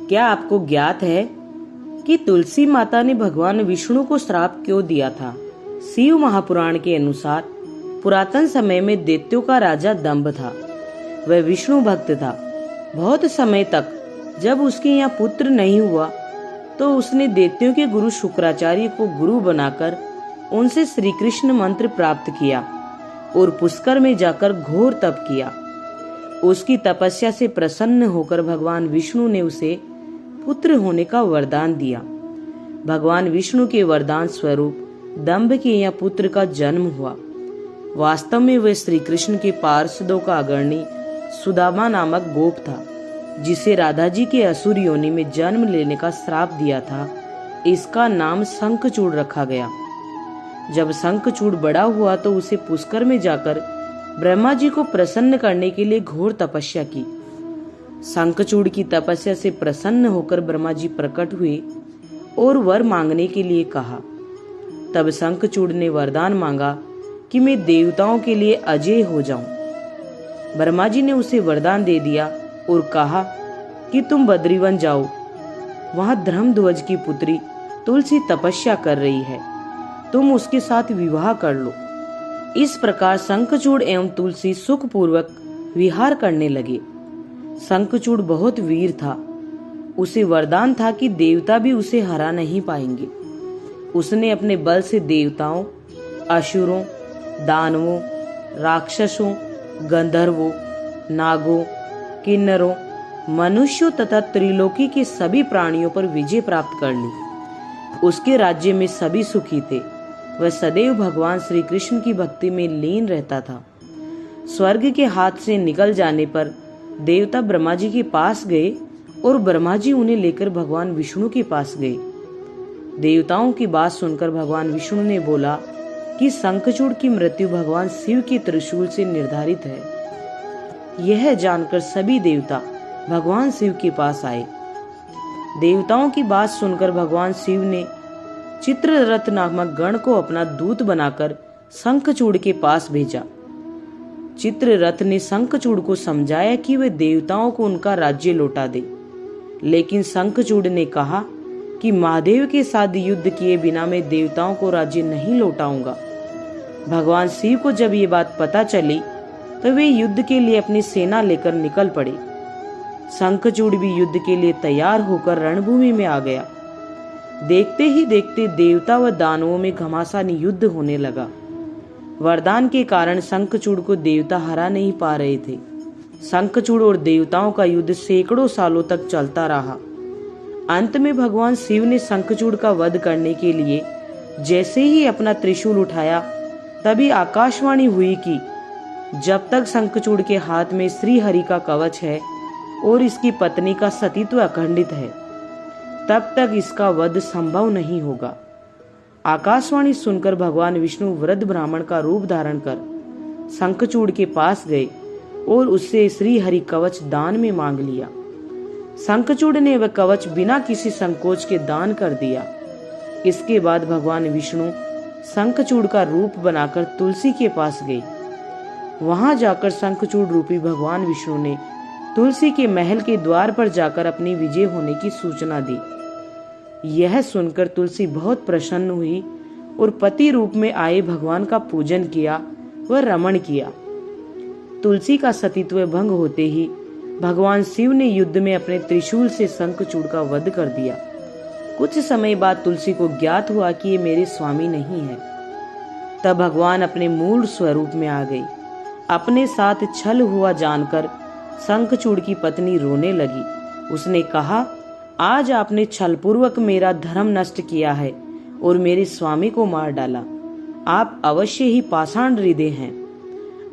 क्या आपको ज्ञात है कि तुलसी माता ने भगवान विष्णु को श्राप क्यों दिया था? शिव महापुराण के अनुसार पुरातन समय में दैत्यों का राजा दंभ था। वह विष्णु भक्त था। बहुत समय तक जब उसके यहाँ पुत्र नहीं हुआ तो उसने दैत्यों के गुरु शुक्राचार्य को गुरु बनाकर उनसे श्री कृष्ण मंत्र प्राप्त किया और पुष्कर में जाकर घोर तप किया। उसकी तपस्या से प्रसन्न होकर भगवान विष्णु ने उसे पुत्र होने का वरदान दिया। भगवान विष्णु के वरदान स्वरूप दंभ के यहाँ पुत्र का जन्म हुआ। वास्तव में वह श्री कृष्ण के पार्षदों का अग्रणी सुदामा नामक गोप था, जिसे राधा जी के असुर योनि में जन्म लेने का श्राप दिया था। इसका नाम शंखचूड़ रखा गया। जब शंखचूड़ बड़ा हुआ तो उसे पुष्कर में जाकर ब्रह्मा जी को प्रसन्न करने के लिए घोर तपस्या की। शंखचूड़ की तपस्या से प्रसन्न होकर ब्रह्मा जी प्रकट हुए और वर मांगने के लिए कहा। तब शंखचूड़ ने वरदान मांगा कि मैं देवताओं के लिए अजय हो जाऊं। ब्रह्मा जी ने उसे वरदान दे दिया और कहा कि तुम बद्रीवन जाओ, वहां धर्मध्वज की पुत्री तुलसी तपस्या कर रही है, तुम उसके साथ विवाह कर लो। इस प्रकार शंखचूड़ एवं तुलसी सुखपूर्वक विहार करने लगे। शंखचूड़ बहुत वीर था। उसे वरदान था कि देवता भी उसे हरा नहीं पाएंगे। उसने अपने बल से देवताओं, असुरों, दानवों, राक्षसों, गंधर्वों, नागों, किन्नरों, मनुष्यों तथा त्रिलोकी के सभी प्राणियों पर विजय प्राप्त कर ली। उसके राज्य में सभी सुखी थे। वह सदैव भगवान श्री कृष्ण की भक्ति में लीन रहता था। स्वर्ग के हाथ से निकल जाने पर देवता ब्रह्मा जी के पास गए और ब्रह्मा जी उन्हें लेकर भगवान विष्णु के पास गए। देवताओं की बात सुनकर भगवान विष्णु ने बोला कि शंखचूड़ की मृत्यु भगवान शिव के त्रिशूल से निर्धारित है। यह जानकर सभी देवता भगवान शिव के पास आए। देवताओं की बात सुनकर भगवान शिव ने चित्ररथ नामक गण को अपना दूत बनाकर शंखचूड़ के पास भेजा। चित्ररथ ने शंखचूड़ को समझाया कि वे देवताओं को उनका राज्य लौटा दे, लेकिन शंखचूड़ ने कहा कि महादेव के साथ युद्ध किए बिना मैं देवताओं को राज्य नहीं लौटाऊंगा। भगवान शिव को जब ये बात पता चली तो वे युद्ध के लिए अपनी सेना लेकर निकल पड़े। शंखचूड़ भी युद्ध के लिए तैयार होकर रणभूमि में आ गया। देखते ही देखते देवता व दानवों में घमासान युद्ध होने लगा। वरदान के कारण शंखचूड़ को देवता हरा नहीं पा रहे थे। शंखचूड़ और देवताओं का युद्ध सैकड़ों सालों तक चलता रहा। अंत में भगवान शिव ने शंखचूड़ का वध करने के लिए जैसे ही अपना त्रिशूल उठाया, तभी आकाशवाणी हुई कि जब तक शंखचूड़ के हाथ में श्री हरि का कवच है और इसकी पत्नी का सतीत्व अखंडित है, तब तक इसका वध संभव नहीं होगा। आकाशवाणी सुनकर भगवान विष्णु वृद्ध ब्राह्मण का रूप धारण कर शंखचूड़ के पास गए और उससे श्री हरि कवच दान में मांग लिया। शंखचूड़ ने वह कवच बिना किसी संकोच के दान कर दिया। इसके बाद भगवान विष्णु शंखचूड़ का रूप बनाकर तुलसी के पास गए। वहां जाकर शंखचूड़ रूपी भगवान विष्णु ने तुलसी के महल के द्वार पर जाकर अपनी विजय होने की सूचना दी। यह सुनकर तुलसी बहुत प्रसन्न हुई और पति रूप में आए भगवान का पूजन किया व रमण किया। तुलसी का सतीत्व भंग होते ही भगवान शिव ने युद्ध में अपने त्रिशूल से शंखचूड़ का वध कर दिया। कुछ समय बाद तुलसी को ज्ञात हुआ कि ये मेरे स्वामी नहीं है। तब भगवान अपने मूल स्वरूप में आ गई। अपने साथ छल हुआ जानकर शंखचूड़ की पत्नी रोने लगी। उसने कहा, आज आपने छलपूर्वक मेरा धर्म नष्ट किया है और मेरे स्वामी को मार डाला। आप अवश्य ही पाषाण हृदय हैं।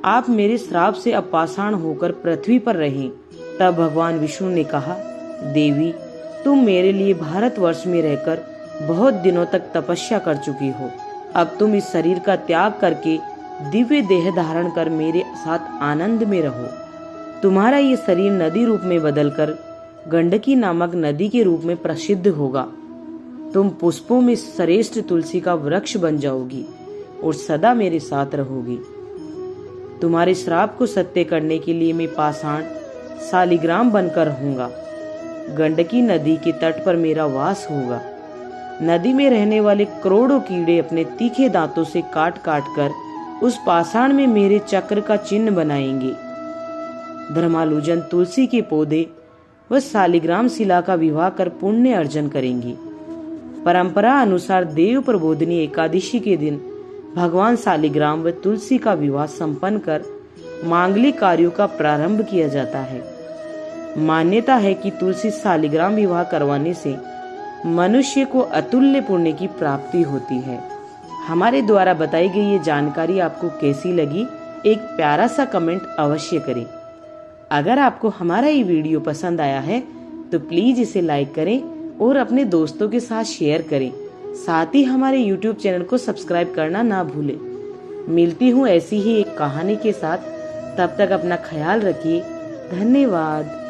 आप मेरे श्राप से अब पाषाण होकर पृथ्वी पर रहें। तब भगवान विष्णु ने कहा, देवी, तुम मेरे लिए भारतवर्ष में रहकर बहुत दिनों तक तपस्या कर चुकी हो। अब तुम इस शरीर का त्याग करके दिव्य देह धारण कर मेरे साथ आनंद में रहो। तुम्हारा ये शरीर नदी रूप में बदलकर गंडकी नामक नदी के रूप में प्रसिद्ध होगा। तुम पुष्पों में श्रेष्ठ तुलसी का वृक्ष बन जाओगी और सदा मेरे साथ रहोगी। तुम्हारे श्राप को सत्य करने के लिए मैं पाषाण शालिग्राम बनकर रहूंगा। गंडकी नदी के तट पर मेरा वास होगा। नदी में रहने वाले करोड़ों कीड़े अपने तीखे दांतों से काट काट कर उस पाषाण में मेरे चक्र का चिन्ह बनाएंगे। धर्मालुजन तुलसी के पौधे व शालिग्राम शिला का विवाह कर पुण्य अर्जन करेंगे। परंपरा अनुसार देव प्रबोधिनी एकादशी के दिन भगवान शालिग्राम व तुलसी का विवाह संपन्न कर मांगलिक कार्यों का प्रारंभ किया जाता है। मान्यता है कि तुलसी शालिग्राम विवाह करवाने से मनुष्य को अतुल्य पुण्य की प्राप्ति होती है। हमारे द्वारा बताई गई ये जानकारी आपको कैसी लगी, एक प्यारा सा कमेंट अवश्य करें। अगर आपको हमारा ये वीडियो पसंद आया है तो प्लीज इसे लाइक करें और अपने दोस्तों के साथ शेयर करें। साथ ही हमारे YouTube चैनल को सब्सक्राइब करना ना भूलें। मिलती हूँ ऐसी ही एक कहानी के साथ, तब तक अपना ख्याल रखिए। धन्यवाद।